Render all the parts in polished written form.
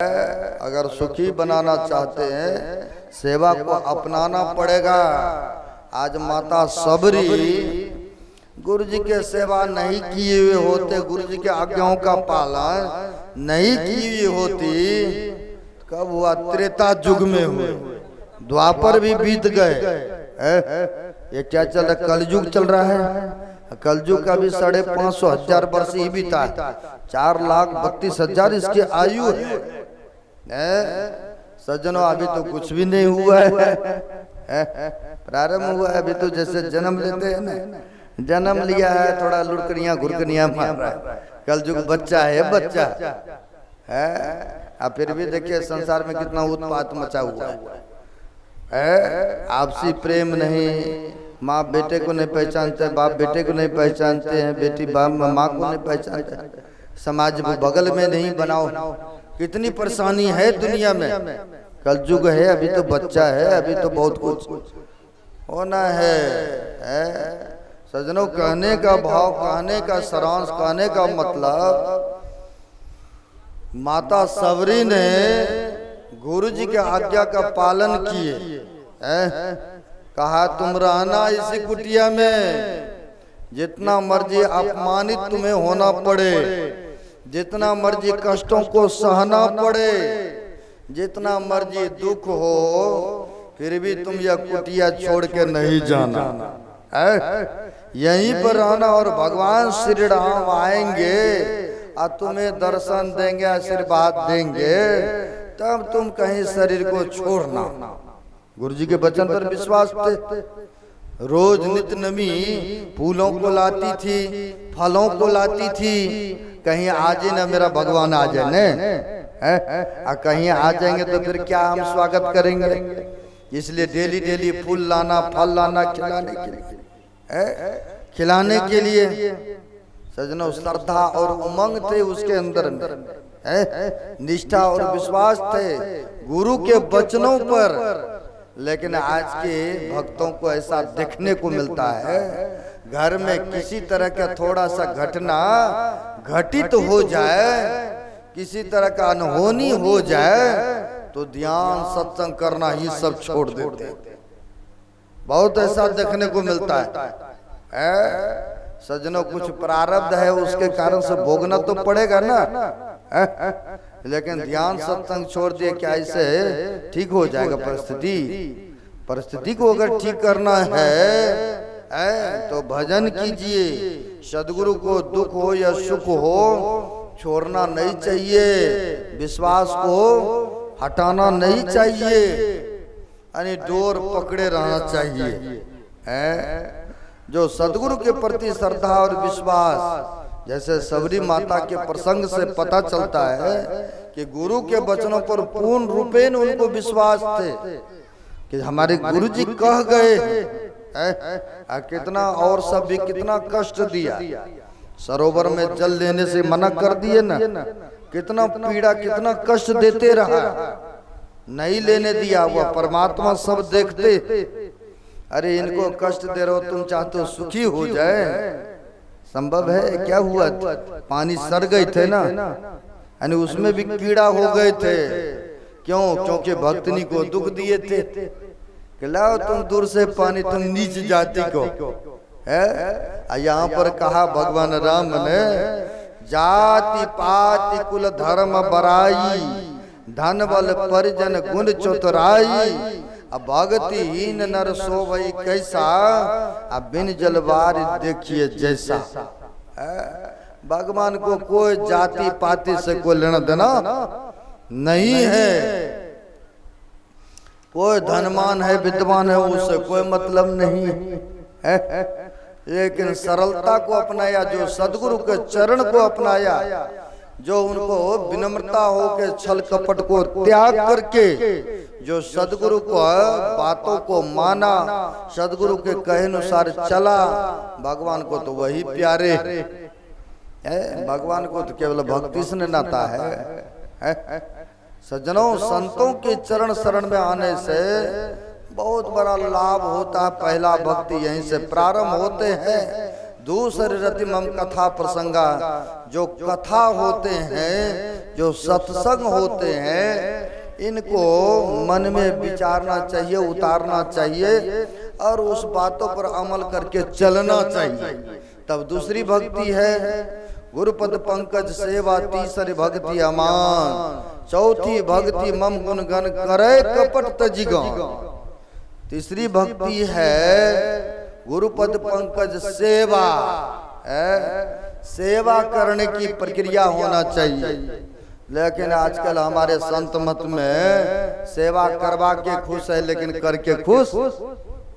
अगर सुखी बनाना चाहते हैं सेवा को अपनाना पड़ेगा। आज माता सबरी गुरु जी के सेवा नहीं किए हुए होते, गुरु जी के आज्ञाओं का पालन नहीं की हुई होती, कब हुआ? त्रेता युग में हुए, द्वापर भी बीत गए। ये क्या चल रहा है? कलयुग चल रहा है। कलयुग का भी 550,000 वर्ष ही बीता है। 4,32,000 इसकी आयु है। सज्जनों, अभी तो कुछ भी नहीं हुआ है, प्रारंभ हुआ है। अभी तो जैसे जन्म लेते हैं ना, जन्म लिया है, थोड़ा लुड़कनियां घुड़कनियां मार रहा है। कलयुग बच्चा है, बच्चा है। अब फिर भी देखिए संसार में कितना उत्पात मचा हुआ है। आपसी प्रेम नहीं, माँ बेटे को नहीं पहचानते, बाप बेटे को नहीं पहचानते हैं, बेटी बाप माँ को नहीं पहचानते, समाज बगल में नहीं बनाओ। कितनी परेशानी है दुनिया में। कलयुग है, अभी तो बच्चा है, अभी तो बहुत कुछ होना है। सज्जनों, कहने का भाव, कहने का सारांश, कहने का मतलब, माता सबरी ने गुरु जी के आज्ञा का पालन किए। कहा तुम रहना इसी कुटिया में, जितना मर्जी अपमानित तुम्हें होना पड़े, जितना मर्जी कष्टों को सहना पड़े, जितना मर्जी दुख हो, फिर भी तुम यह कुटिया छोड़ के नहीं जाना, यहीं पर रहना। और भगवान श्री राम आएंगे और तुम्हें दर्शन देंगे, आशीर्वाद देंगे, तब तुम कहीं शरीर को छोड़ना। गुरु जी के वचन पर विश्वास थे। रोज नित्य नमी फूलों को लाती थी, फलों को लाती थी। कहीं आ जाए ना मेरा भगवान आ जाए ने, कहीं आ जाएंगे तो फिर क्या हम स्वागत करेंगे। इसलिए डेली डेली फूल लाना, फल लाना, खिलाने के लिए, खिलाने के लिए। सजनों, श्रद्धा और उमंग थे उसके अंदर में, निष्ठा और विश्वास थे गुरु के वचनों पर। लेकिन आज के भक्तों को ऐसा देखने को मिलता है, घर में किसी तरह का थोड़ा सा घटना घटित हो जाए, किसी तरह का अनहोनी हो जाए, तो ध्यान सत्संग करना ही सब छोड़ देते हैं। बहुत ऐसा देखने को मिलता है। सज्जनों, कुछ प्रारब्ध है, उसके कारण से भोगना तो पड़ेगा ना, लेकिन ध्यान सत्संग छोड़ दिए, क्या ऐसे ठीक हो जाएगा परिस्थिति? परिस्थिति को अगर ठीक करना है तो भजन कीजिए। सदगुरु को दुख हो या सुख हो छोड़ना नहीं चाहिए, विश्वास को हटाना नहीं चाहिए, यानी डोर पकड़े रहना चाहिए। जो सदगुरु के प्रति श्रद्धा और विश्वास, जैसे सबरी माता के प्रसंग से पता चलता है कि गुरु के वचनों पर पूर्ण रूपेण उनको विश्वास थे कि हमारे गुरु जी कह गए। कितना और सब भी कितना कष्ट दिया, सरोवर में जल लेने से मना कर दिए ना, कितना पीड़ा, कितना कष्ट देते रहा, नहीं लेने दिया। वह परमात्मा सब देखते। अरे इनको कष्ट दे रहे हो, तुम चाहते हो सुखी हो जाए, संभव है? क्या हुआ? पानी सर गए थे ना, यानी उसमें भी कीड़ा हो गए थे। क्यों? क्योंकि भक्तनी को दुख दिए थे कि लाओ तुम दूर से पानी, तुम नीच जाति को है। यहाँ पर कहा भगवान राम ने, जाति पाति कुल धर्म बराई, धन बल परिजन गुण चतुराई, अब भगतिहीन नर सोवई कैसा, अब बिन जलवार देखिए जैसा। भगवान को कोई जाति पाति से कोई लेना देना नहीं है, कोई धनवान है विद्वान है उससे कोई मतलब नहीं है। लेकिन सरलता को अपनाया, जो सदगुरु के चरण को अपनाया, जो उनको विनम्रता हो के छल कपट को त्याग करके जो सदगुरु को बातों को माना, सदगुरु के कहे अनुसार चला, भगवान को तो वही प्यारे है। भगवान को तो केवल भक्ति से नाता है। सज्जनों, संतों के चरण शरण में आने से बहुत बड़ा लाभ होता है। पहला भक्ति यहीं से प्रारंभ होते हैं। दूसरे रति मम कथा प्रसंगा, जो कथा होते हैं, जो सत्संग होते हैं, इनको मन में विचारना चाहिए, उतारना चाहिए और उस बातों पर अमल करके चलना चाहिए। तब दूसरी भक्ति है गुरुपद पंकज सेवा, तीसरी भक्ति अमान, चौथी भक्ति मम गुण गण करे कपट तजिगा। तीसरी भक्ति है गुरुपद पंकज सेवा, सेवा करने की प्रक्रिया होना चाहिए। लेकिन आजकल हमारे संत मत में सेवा करवा के खुश है लेकिन करके खुश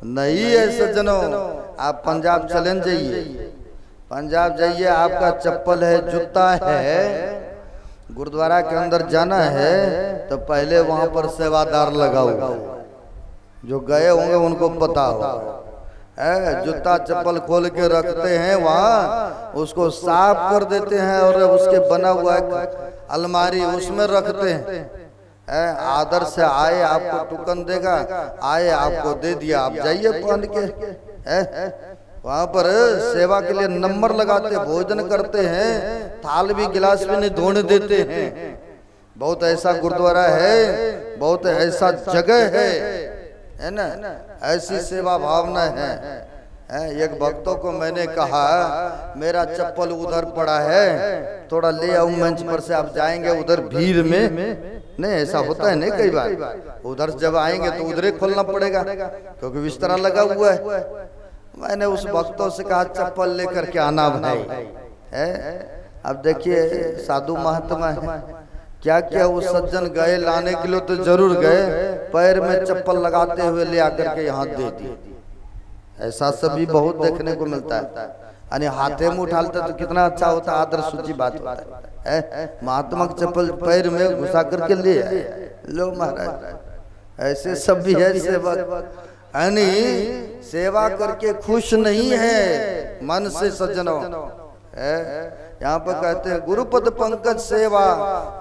नहीं है सज्जनों। आप पंजाब चले जाइए, पंजाब जाइए, आपका चप्पल है, जूता है, गुरुद्वारा के अंदर जाना है तो पहले वहां पर सेवादार लगा हुआ, जो गए होंगे उनको पता हो। जूता चप्पल खोल के रखते हैं वहाँ, उसको साफ कर देते हैं और उसके बना हुआ अलमारी उसमें रखते हैं। आदर से आए आपको टोकन देगा, आए आपको दे दिया, आप जाइए पहन के। वहाँ पर सेवा के लिए नंबर लगाते, भोजन करते हैं, थाल भी गिलास भी नहीं धोने देते हैं। बहुत ऐसा गुरुद्वारा है, बहुत ऐसा जगह है ना, ऐसी सेवा भावना है। एक भक्तों को मैंने कहा मेरा चप्पल उधर पड़ा है, थोड़ा ले आऊं मंच पर से, आप जाएंगे उधर भीड़ में, नहीं ऐसा होता है नहीं, कई बार उधर जब आएंगे तो उधर ही खोलना पड़ेगा क्योंकि बिस्तरा लगा हुआ है। मैंने उस भक्तों से कहा चप्पल लेकर के आना भाई है। अब देखिए साधु महात्मा है, क्या क्या वो सज्जन गए लाने के लिए तो जरूर गए, पैर में चप्पल लगाते हुए ले आकर के यहाँ दे दिए। ऐसा सभी बहुत देखने को मिलता है। यानी हाथे में उठाते तो कितना अच्छा होता, आदर सूची बात होता है। महात्मा की चप्पल पैर में घुसा करके ले लो महाराज, ऐसे सब भी है सेवक, यानी सेवा करके खुश नहीं है मन से सज्जनों। यहाँ पर कहते हैं गुरुपद पंकज सेवा,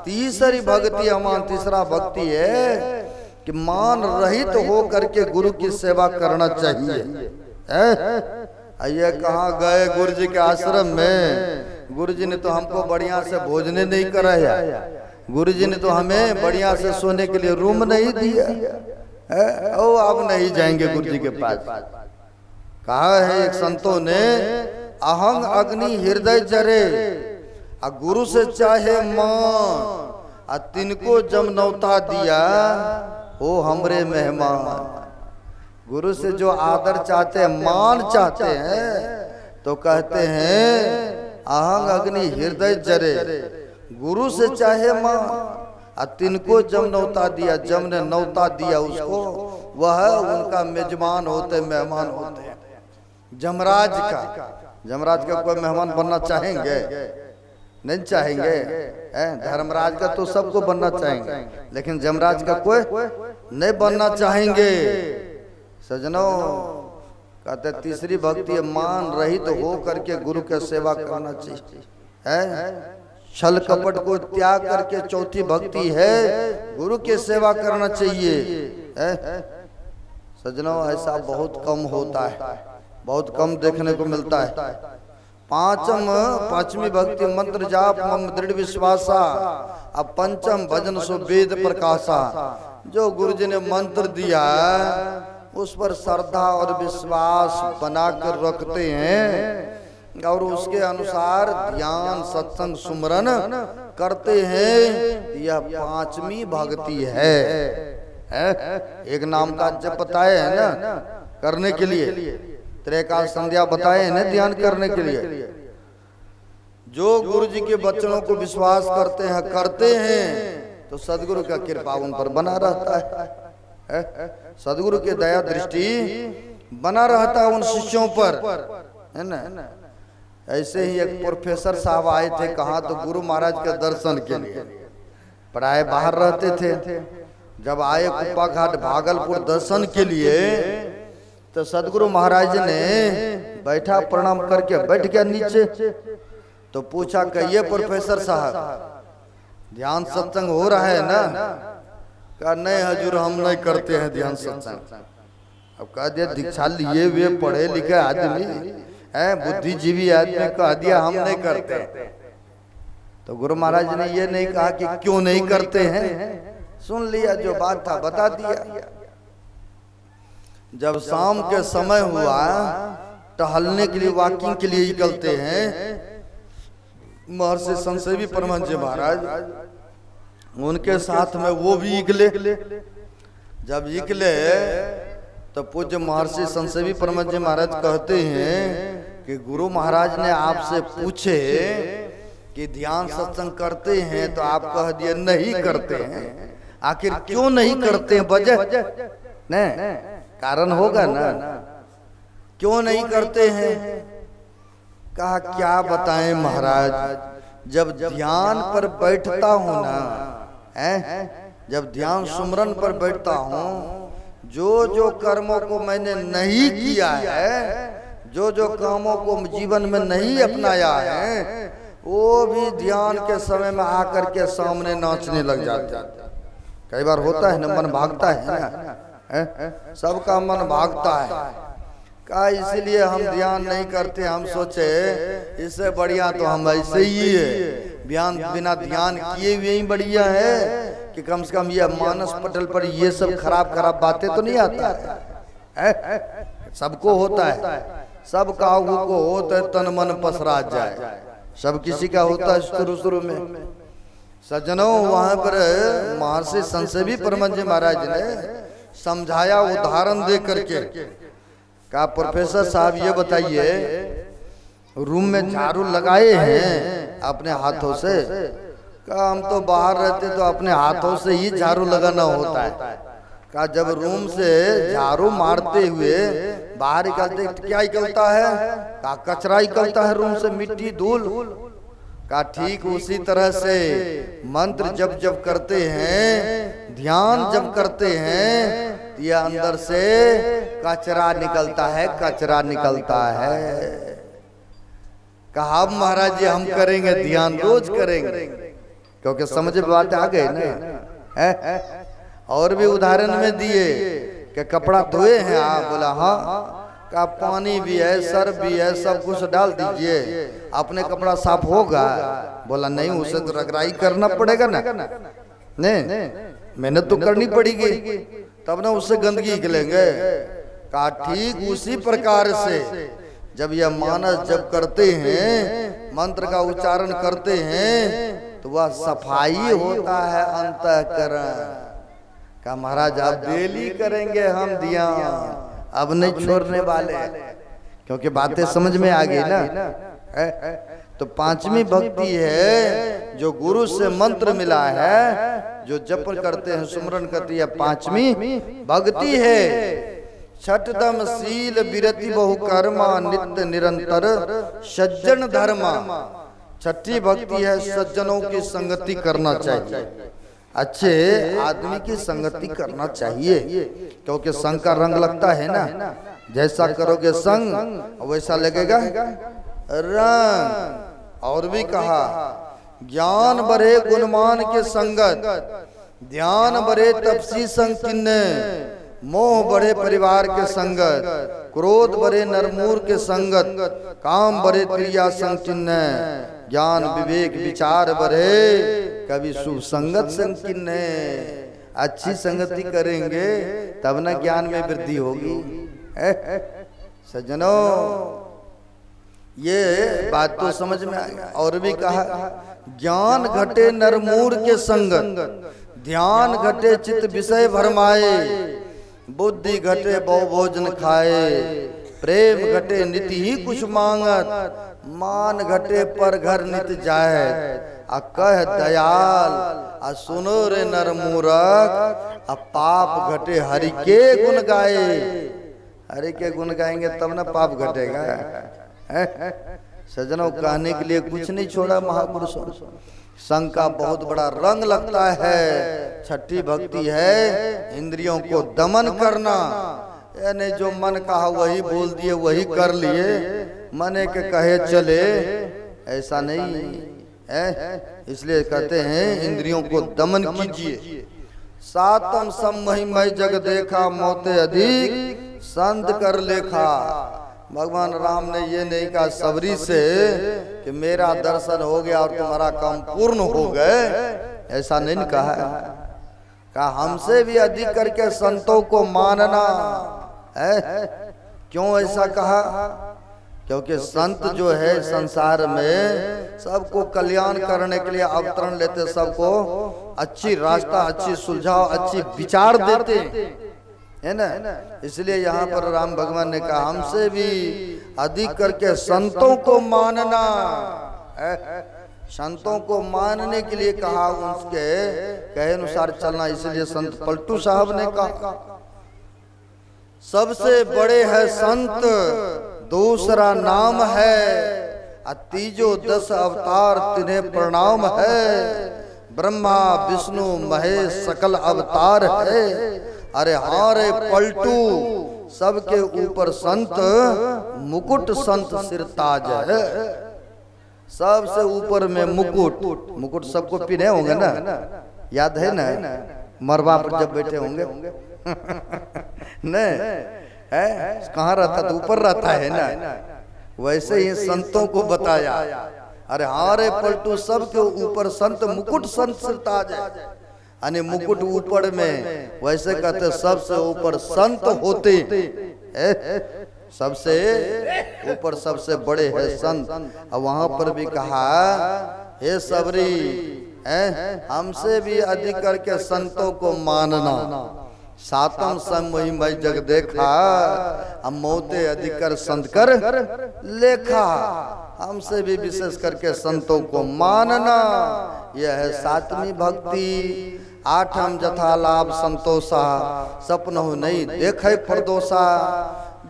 तीसरी भक्ति अमान, तीसरा भक्ति है कि मान रहित हो करके गुरु की सेवा करना चाहिए। ये कहाँ गए गुरु जी के आश्रम में, गुरु जी ने तो हमको बढ़िया से भोजने नहीं कराया, गुरु जी ने तो हमें बढ़िया से सोने के लिए रूम नहीं दिया, ओ आप नहीं जाएंगे गुरु जी के पास। कहा है एक संतों ने, अहंग अग्नि हृदय जरे, आ गुरु से चाहे मान, आ तिनको जम नौता दिया हो हमरे मेहमान। गुरु से जो आदर चाहते हैं, मान चाहते हैं, तो कहते हैं अहंग अग्नि हृदय जरे, गुरु से चाहे मान, तिनको जम नौता दिया, जम ने नौता दिया उसको, वह उनका मेजबान होते, मेहमान होते हैं। जमराज का कोई मेहमान बनना चाहेंगे? नहीं चाहेंगे। धर्मराज का तो सबको बनना चाहेंगे, लेकिन जमराज का कोई नहीं बनना चाहेंगे। सजनों कहते तीसरी भक्ति है मान रहित हो करके गुरु की सेवा करना चाहिए। छल कपट को त्याग करके चौथी भक्ति है गुरु की सेवा करना चाहिए। सजनों ऐसा बहुत कम होता है, बहुत कम देखने को मिलता है। पांचवी भक्ति मंत्र जाप मम दृढ़ विश्वासा, अब पंचम भजन सो वेद प्रकाशा। जो गुरु जी ने मंत्र दिया उस पर श्रद्धा और विश्वास बनाकर रखते हैं और उसके अनुसार ध्यान सत्संग सुमरन करते हैं, यह पांचवी भक्ति है। एक नाम का जप बताए है ना करने के लिए, त्रिकाल संध्या बताए हैं ना ध्यान करने के लिए। जो गुरु जी के वचनों को विश्वास करते हैं तो सदगुरु का कृपा उन पर बना रहता है। सदगुरु के दया दृष्टि बना रहता है उन शिष्यों पर, है ना। ऐसे ही एक प्रोफेसर साहब आए थे कहाँ, तो गुरु महाराज के दर्शन के लिए, प्राय बाहर रहते थे। जब आए कुप्पा घाट भागलपुर दर्शन के लिए तो सदगुरु महाराज ने बैठा, प्रणाम करके बैठ गया नीचे। तो पूछा कहिए प्रोफेसर साहब ध्यान सत्संग हो रहा है ना? कहा नहीं हजूर हम नहीं करते हैं ध्यान सत्संग। अब कह दिया दीक्षा लिए हुए पढ़े लिखे आदमी है बुद्धिजीवी आदमी कह दिया हम नहीं करते, तो गुरु महाराज ने ये नहीं कहा कि क्यों नहीं करते हैं, सुन लिया, जो बात था बता दिया। जब शाम के समय हुआ, टहलने के लिए, वॉकिंग के लिए निकलते हैं महर्षि संसेवी परमहंस जी महाराज, उनके साथ में वो भी निकले। जब निकले तो पूज्य महर्षि संसेवी परमहंस जी महाराज कहते हैं कि गुरु महाराज ने आपसे पूछे कि ध्यान सत्संग करते हैं, तो आप कह दिए नहीं करते हैं। आखिर क्यों नहीं करते हैं? वजह नहीं, कारण होगा ना, क्यों नहीं करते हैं? कहा क्या बताएं महाराज, जब ध्यान पर बैठता हूं ना, जब ध्यान सुमरन पर बैठता हूं, जो जो कर्मों को मैंने नहीं किया है, जो जो कामों को जीवन में नहीं अपनाया है, वो भी ध्यान के समय में आकर के सामने नाचने लग जाते। कई बार होता है ना, मन भागता है ना, सबका मन भागता है। का इसीलिए हम ध्यान नहीं करते। हम सोचे इससे बढ़िया तो हम ऐसे ही है, बिना ध्यान किए हुए ही बढ़िया है कि कम से कम ये मानस पटल पर ये सब खराब खराब बातें तो नहीं आता है। सबको होता है, सब काहू को होता है तन मन पसरा जाए, सब किसी का होता है शुरू शुरू में। सज्जनों, वहां पर महर्षि संसेवी परमहंस जी महाराज ने समझाया उदाहरण दे करके। कहा प्रोफेसर साहब ये बताइए, रूम में झाड़ू लगाए हैं अपने हाथों से? कहा हम तो बाहर रहते तो अपने हाथों से ही झाड़ू लगाना होता है। कहा जब रूम से झाड़ू मारते हुए बाहर निकलते तो क्या निकलता है? कहा कचरा निकलता है रूम से, मिट्टी धूल। कहा ठीक उसी तरह से मंत्र जब जब करते हैं, ध्यान जब करते हैं, ये अंदर से कचरा निकलता है, कचरा निकलता है। कहा महाराज जी हम करेंगे ध्यान, रोज करेंगे, क्योंकि समझ में बात आ गई ना। और भी उदाहरण में दिए कि कपड़ा धोए हैं आप? बोला हाँ। का पानी भी है, सर्फ भी है, सब कुछ डाल दीजिए, अपने कपड़ा साफ होगा? बोला नहीं, उसे तो रगड़ाई करना पड़ेगा ना, नहीं मेहनत तो करनी पड़ेगी, तब ना उससे गंदगी निकलेंगे। कहा ठीक उसी प्रकार से जब यह मानस जब करते हैं, मंत्र का उच्चारण करते हैं, तो वह सफाई होता है अंतःकरण का। महाराज आप डेली करेंगे हम ध्यान, अब नहीं छोड़ने वाले, क्योंकि बातें समझ में आ गई ना। तो पांचवी भक्ति है जो गुरु से मंत्र मिला है, जो जप करते हैं, सुमरन करते हैं, पांचवी भक्ति है। छठदम शील विरति बहु कर्मा नित्य निरंतर सज्जन धर्मा। छठी भक्ति है सज्जनों की संगति करना चाहिए, अच्छे आदमी की संगति करना चाहिए, क्योंकि संग का रंग लगता है ना। जैसा करोगे संग वैसा लगेगा रंग। और भी कहा ज्ञान बरे गुणमान के संगत, ध्यान बरे तपसी संग किन्ने, मोह बड़े परिवार के संगत, क्रोध बड़े नरमूर के संगत, काम बड़े क्रिया संग चिन्ह, ज्ञान विवेक विचार बड़े कभी शुभ संगत संग चिन्ह। अच्छी संगति करेंगे तब ना ज्ञान में वृद्धि होगी। सज्जनों, ये बात तो समझ में आ गया। और भी कहा ज्ञान घटे नरमूर के संगत, ध्यान घटे चित्त विषय भरमाए, बुद्धि घटे बहु भोजन खाए, प्रेम घटे नित ही कुछ मांगत, मान घटे पर घर नित जाए, कह दयाल सुनो रे नरमूरख, पाप घटे हरि के गुण गाए। हरि के गुण गाएंगे तब ना पाप घटेगा। सज्जनों, कहने के लिए कुछ नहीं छोड़ा महापुरुषों। संग का बहुत बड़ा रंग लगता है। छठी भक्ति है इंद्रियों को दमन करना, यानी जो मन कहा वही बोल दिए, वही कर लिए, मने के कहे चले, ऐसा नहीं है। इसलिए कहते हैं इंद्रियों को दमन कीजिए। सातम सम महिमय जग देखा, मोते अधिक संत कर लेखा। भगवान राम ने ये नहीं कहा सबरी से कि मेरा दर्शन हो गया और तुम्हारा काम पूर्ण हो गए, ऐसा नहीं कहा। कहा हमसे भी अधिक करके संतों को मानना है। क्यों ऐसा कहा? क्योंकि संत जो है संसार में सबको कल्याण करने के लिए अवतरण लेते, सबको अच्छी रास्ता, अच्छी सुलझाव, अच्छी विचार देते है ना। इसलिए यहाँ पर राम भगवान ने कहा हमसे भी अधिक करके संतों को मानना है। संतों को मानने के लिए कहा, उसके कहे अनुसार चलना। इसलिए संत पलटू साहब ने कहा सबसे बड़े है संत, दूसरा नाम है, तीजो 10 अवतार तिन्हें प्रणाम है। ब्रह्मा विष्णु महेश सकल अवतार है। अरे हारे पलटू सबके ऊपर संत, मुकुट संत सिरताज है। सबसे ऊपर में मुकुट, मुकुट सबको पीने होंगे ना, याद है ना, मरवा पर जब बैठे होंगे नहीं है, कहाँ रहता तो ऊपर रहता है ना। वैसे ही संतों को बताया, अरे हारे पलटू सबके ऊपर संत, मुकुट संत सिरताज है। यानी मुकुट ऊपर में, वैसे कहते सबसे ऊपर संत होते, सबसे ऊपर सबसे बड़े है संत। और वहां पर भी कहा हे सबरी, हमसे भी अधिक करके संतों को मानना। सातम समय मैं जग देखा, हम मोते अधिकर संत कर लेखा। हमसे भी विशेष करके संतों को मानना, यह है सातवीं भक्ति। आठम जथा लाभ संतोषा, सपनहु नहीं देखे परदोषा।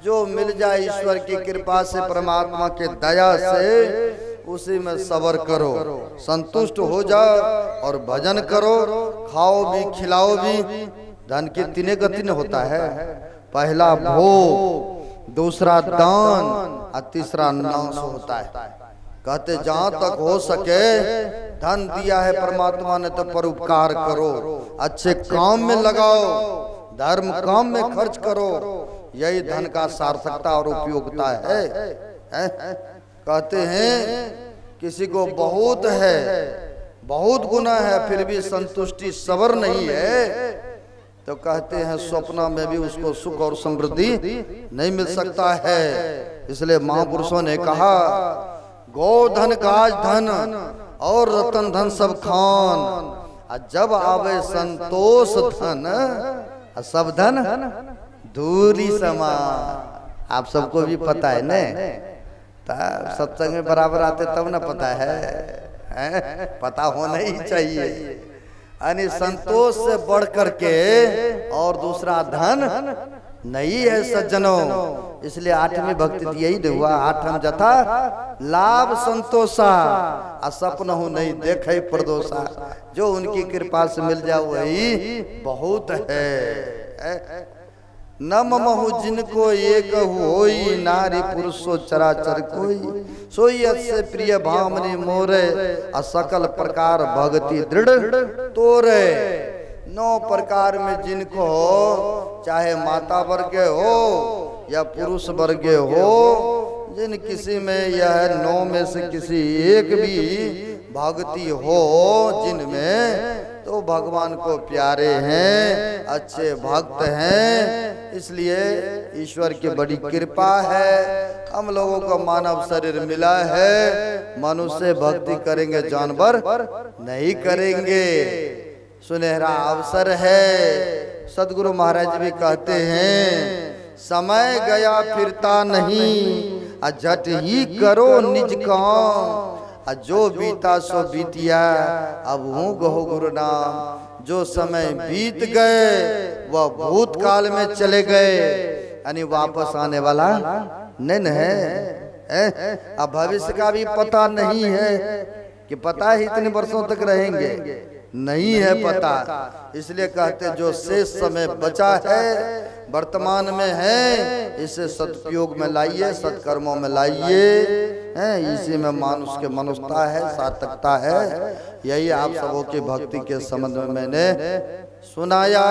जो मिल जाए ईश्वर की कृपा से, परमात्मा के दया से, उसी में सबर करो, संतुष्ट हो जाओ और भजन करो। खाओ भी खिलाओ भी। धन की तीन गति होता है, पहला भोग, दूसरा दान और तीसरा नाश होता है। कहते जहां तक हो सके धन दिया है परमात्मा ने तो परोपकार करो, अच्छे काम में लगाओ, धर्म काम में खर्च करो। यही धन का सार्थकता और उपयोगिता है। कहते हैं किसी को बहुत है, बहुत गुना है, फिर भी संतुष्टि सबर नहीं है, तो कहते हैं स्वप्न में भी उसको सुख और समृद्धि नहीं मिल सकता है। इसलिए महापुरुषों ने कहा गोधन काज धन और रतन धन सब खान, जब आवे संतोष धन सब धन दूरी समान। आप सबको भी पता है न, तब सत्संग में बराबर आते तब ना पता है, पता होना ही चाहिए। यानी संतोष से बढ़ करके और दूसरा धन नहीं है सज्जनों। इसलिए आठवीं भक्ति यही हुआ, आठम जथा लाभ संतोषा, सपनहु नहीं देखे परदोषा। जो उनकी कृपा से मिल जाए वही बहुत है। न ममहु जिनको एक होई, नारी पुरुषो चराचर कोई। सोई से प्रिय भामनी मोरे, असकल प्रकार भक्ति दृढ़ तोरे। 9 प्रकार में जिनको चाहे माता वर्गे हो या पुरुष वर्गे हो, जिन किसी में यह 9 में से किसी एक भी भक्ति हो जिनमें, तो भगवान को प्यारे हैं, अच्छे भक्त हैं। इसलिए ईश्वर की बड़ी कृपा है, हम लोगों को मानव शरीर मिला है। मनुष्य भक्ति करेंगे, जानवर नहीं करेंगे। सुनहरा अवसर है। सदगुरु महाराज भी कहते हैं समय गया फिरता नहीं, झट ही करो निज काम। जो बीता सो बीतिया, अब हूँ गहो गुरु नाम। जो समय बीत गए वह भूतकाल में चले गए, यानी वापस आने वाला नहीं है। अब भविष्य का भी पता नहीं है कि पता है इतने वर्षों तक रहेंगे, नहीं है पता। इसलिए कहते जो शेष समय बचा है, वर्तमान में है, इसे सदुपयोग में लाइए, सत्कर्मों में लाइए। इसी में मानुष के मनुष्यता है, सार्थकता है। यही आप सबों की भक्ति के संबंध में मैंने सुनाया।